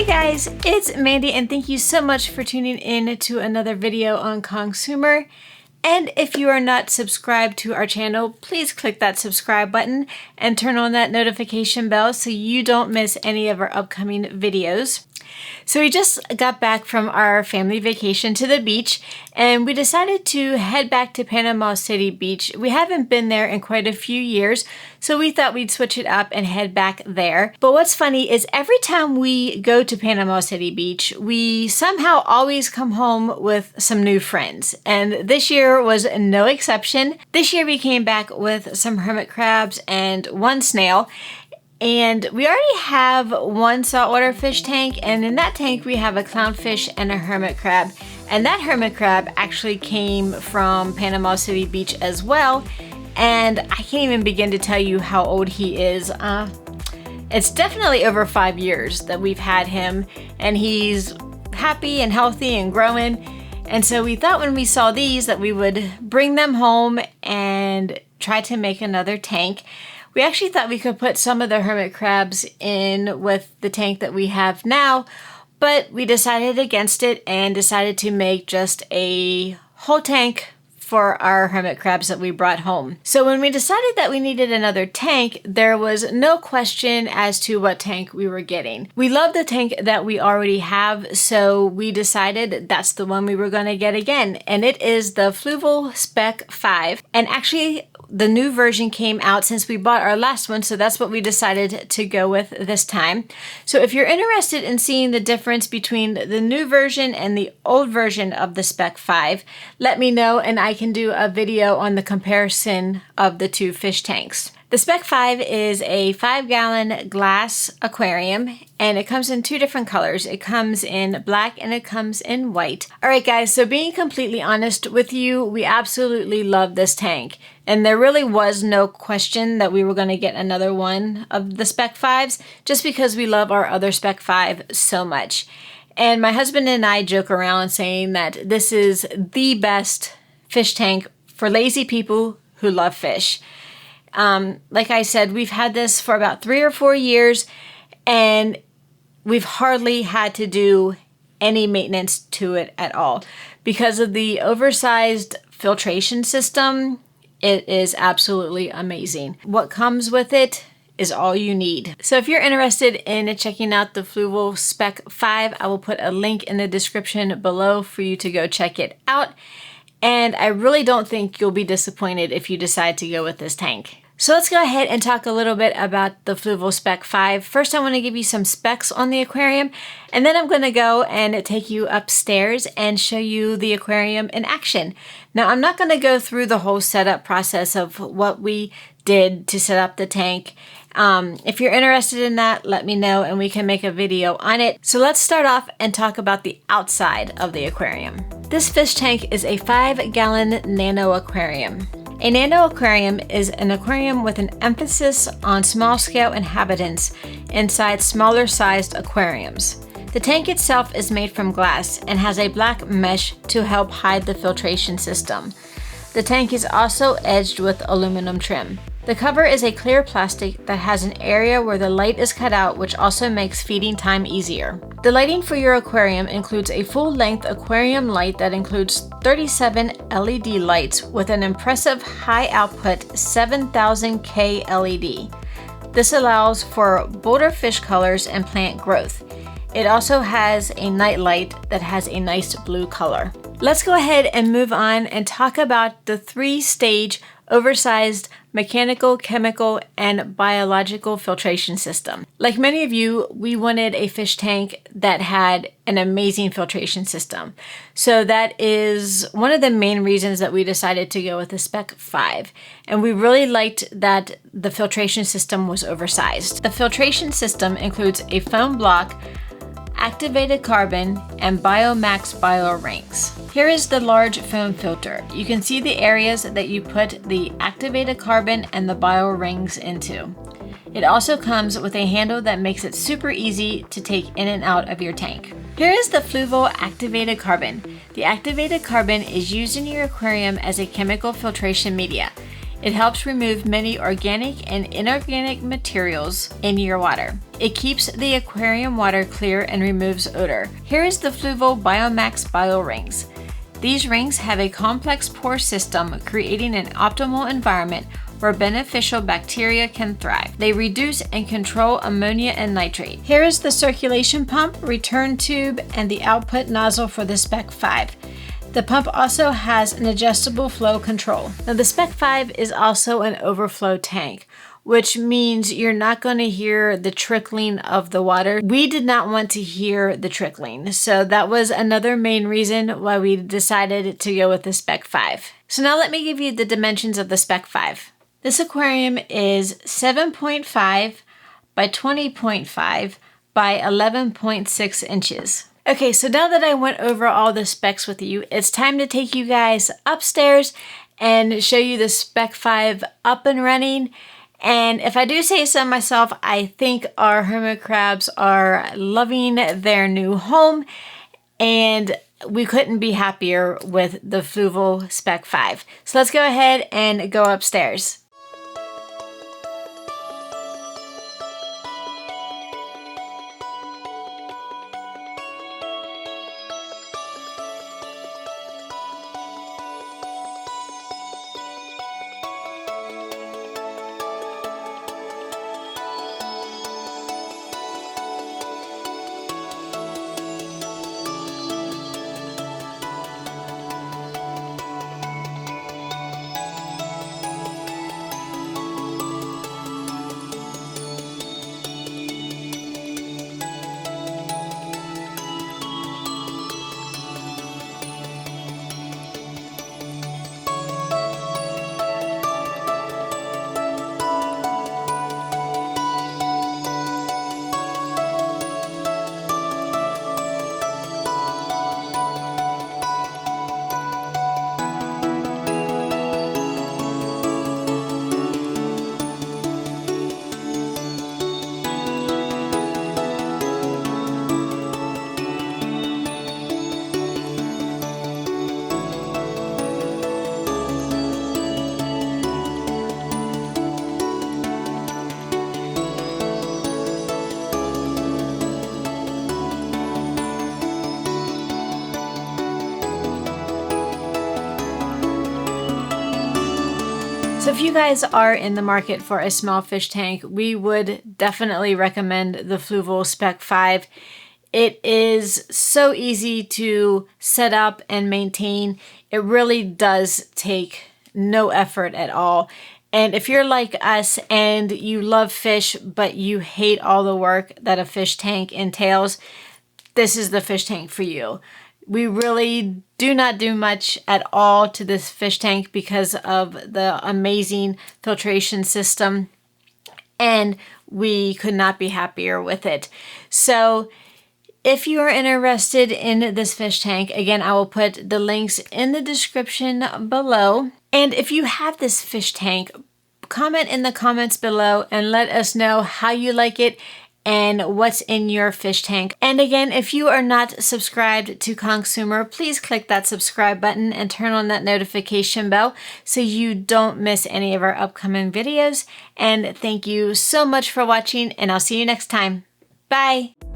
Hi guys, it's Mandy and thank you so much for tuning in to another video on Consumer. And if you are not subscribed to our channel, please click that subscribe button and turn on that notification bell so you don't miss any of our upcoming videos. So we just got back from our family vacation to the beach and we decided to head back to Panama City Beach. We haven't been there in quite a few years, so we thought we'd switch it up and head back there. But what's funny is every time we go to Panama City Beach, we somehow always come home with some new friends. And this year was no exception. This year we came back with some hermit crabs and one snail. And we already have one saltwater fish tank, and in that tank we have a clownfish and a hermit crab. And that hermit crab actually came from Panama City Beach as well. And I can't even begin to tell you how old he is. It's definitely over 5 years that we've had him, and he's happy and healthy and growing. And so we thought when we saw these that we would bring them home and try to make another tank. We actually thought we could put some of the hermit crabs in with the tank that we have now, but we decided against it and decided to make just a whole tank for our hermit crabs that we brought home. So when we decided that we needed another tank, there was no question as to what tank we were getting. We love the tank that we already have, so we decided that's the one we were going to get again, and it is the Fluval Spec V. And actually, the new version came out since we bought our last one, so that's what we decided to go with this time. So if you're interested in seeing the difference between the new version and the old version of the Spec V, let me know and I can do a video on the comparison of the two fish tanks. The Spec V is a 5-gallon glass aquarium and it comes in two different colors. It comes in black and it comes in white. Alright guys, so being completely honest with you, we absolutely love this tank. And there really was no question that we were going to get another one of the Spec Vs just because we love our other Spec V so much. And my husband and I joke around saying that this is the best fish tank for lazy people who love fish. Like I said, we've had this for about 3 or 4 years and we've hardly had to do any maintenance to it at all. Because of the oversized filtration system, it is absolutely amazing. What comes with it is all you need. So if you're interested in checking out the Fluval Spec V, I will put a link in the description below for you to go check it out. And I really don't think you'll be disappointed if you decide to go with this tank. So let's go ahead and talk a little bit about the Fluval Spec V. First, I want to give you some specs on the aquarium, and then I'm going to go and take you upstairs and show you the aquarium in action. Now, I'm not going to go through the whole setup process of what we did to set up the tank. If you're interested in that, let me know and we can make a video on it. So let's start off and talk about the outside of the aquarium. This fish tank is a 5-gallon Nano aquarium. A Nano aquarium is an aquarium with an emphasis on small-scale inhabitants inside smaller-sized aquariums. The tank itself is made from glass and has a black mesh to help hide the filtration system. The tank is also edged with aluminum trim. The cover is a clear plastic that has an area where the light is cut out, which also makes feeding time easier. The lighting for your aquarium includes a full-length aquarium light that includes 37 LED lights with an impressive high-output 7000K LED. This allows for bolder fish colors and plant growth. It also has a night light that has a nice blue color. Let's go ahead and move on and talk about the 3-stage oversized mechanical, chemical, and biological filtration system. Like many of you, we wanted a fish tank that had an amazing filtration system. So that is one of the main reasons that we decided to go with the Spec V. And we really liked that the filtration system was oversized. The filtration system includes a foam block, activated carbon, and Biomax bio rings. Here is the large foam filter. You can see the areas that you put the activated carbon and the bio rings into. It also comes with a handle that makes it super easy to take in and out of your tank. Here is the Fluval activated carbon. The activated carbon is used in your aquarium as a chemical filtration media. It helps remove many organic and inorganic materials in your water. It keeps the aquarium water clear and removes odor. Here is the Fluval Biomax Bio Rings. These rings have a complex pore system, creating an optimal environment where beneficial bacteria can thrive. They reduce and control ammonia and nitrate. Here is the circulation pump, return tube, and the output nozzle for the Spec V. The pump also has an adjustable flow control. Now the Spec V is also an overflow tank, which means you're not going to hear the trickling of the water. We did not want to hear the trickling, so that was another main reason why we decided to go with the Spec V. So now let me give you the dimensions of the Spec V. This aquarium is 7.5 by 20.5 by 11.6 inches. Okay, so now that I went over all the specs with you, it's time to take you guys upstairs and show you the Spec V up and running. And if I do say so myself, I think our hermit crabs are loving their new home, and we couldn't be happier with the Fluval Spec V. So let's go ahead and go upstairs. So if you guys are in the market for a small fish tank, we would definitely recommend the Fluval Spec V. It is so easy to set up and maintain. It really does take no effort at all. And if you're like us and you love fish, but you hate all the work that a fish tank entails, this is the fish tank for you. We really do not do much at all to this fish tank because of the amazing filtration system, and we could not be happier with it. So if you are interested in this fish tank, again, I will put the links in the description below. And if you have this fish tank, comment in the comments below and let us know how you like it and what's in your fish tank. And again, if you are not subscribed to KongSumer, please click that subscribe button and turn on that notification bell so you don't miss any of our upcoming videos. And thank you so much for watching, and I'll see you next time. Bye!